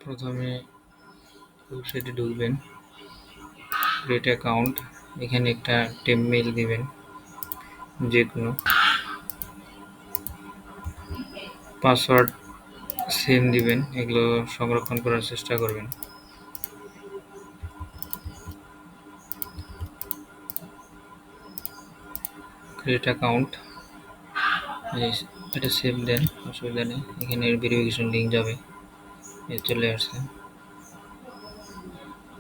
প্রথমে ওয়েবসাইটে ঢুকবেন, ক্রিয়েট অ্যাকাউন্ট, এখানে একটা টেমমেইল দিবেন, যে কোনো পাসওয়ার্ড সেম দিবেন, এগুলো সংরক্ষণ করার চেষ্টা করবেন। ক্রিয়েট অ্যাকাউন্ট, এটা সেভ দেন, অসুবিধা নেই। এখানে ভেরিফিকেশন লিঙ্ক যাবে, চলে আসছে,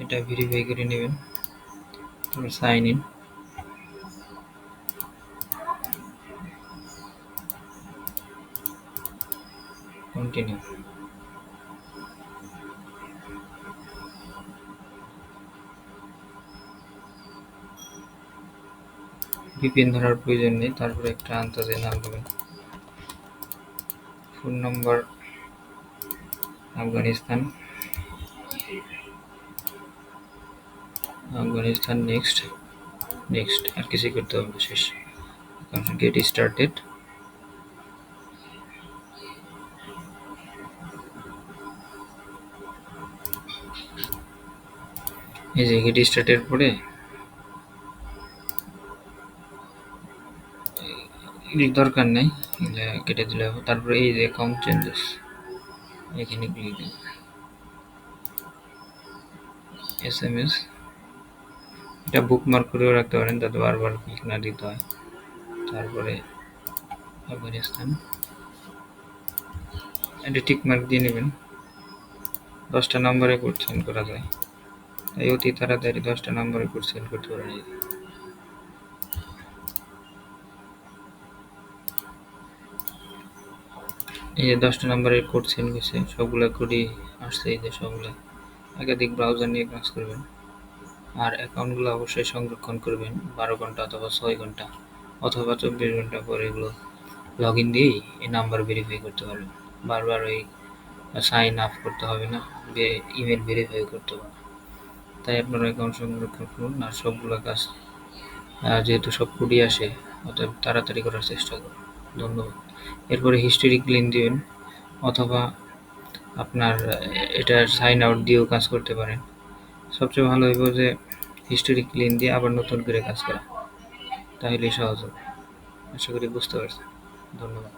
এটা ভেরিফাই করে নেবেন। তারপর সাইন ইন, কন্টিনিউ। ভিপিএন ধরার প্রয়োজন নেই, তারপরে একটা আন্দাজে নাম দেবেন। ফোন নম্বর আফগানিস্তান, নেক্সট, আর কিছু করতে হবে, শেষ। গেট স্টার্টেড, এই যে গেট স্টার্টের পরে দরকার নেই, কেটে দিলে হবে। তারপরে এই যে অ্যাকাউন্ট চেঞ্জেস, এখানে ক্লিক দিন। SMS, এটা বুকমার্ক করেও রাখতে পারেন, যাতে বারবার ক্লিক না দিতে হয়। তারপরে আফগানিস্তান, এটা টিক মার্ক দিয়ে নেবেন। 10টা নম্বরে কোড সেন্ড করা যায়, তাই অতি তাড়াতাড়ি 10টা নম্বরে কোড সেন্ড করতে পারেন। এই যে 10টা নম্বরের কোড সেন্ড গেছে, সবগুলো কোডই আসছে, এই যে সবগুলো। একাধিক ব্রাউজার নিয়ে কাজ করবেন, আর অ্যাকাউন্টগুলো অবশ্যই সংরক্ষণ করবেন 12 ঘন্টা অথবা 6 ঘন্টা অথবা 24 ঘন্টা পরে এগুলো লগ ইন দিয়েই এই নাম্বার ভেরিফাই করতে পারবেন। বারবার ওই সাইন আপ করতে হবে না, ইমেল ভেরিফাই করতে হবে। তাই আপনার অ্যাকাউন্ট সংরক্ষণ করুন, আর সবগুলো কাজ যেহেতু সব কোডই আসে, অতএব তাড়াতাড়ি করার চেষ্টা করুন। ধন্যবাদ। এরপরে হিস্টোরি ক্লিন দিবেন, অথবা আপনার এটা সাইন আউট দিয়েও কাজ করতে পারেন। সবচেয়ে ভালো হইব যে হিস্টোরি ক্লিন দিয়ে আবার নতুন করে কাজ করা, তাহলেই সহজ হবে। আশা করি বুঝতে পারছেন। ধন্যবাদ।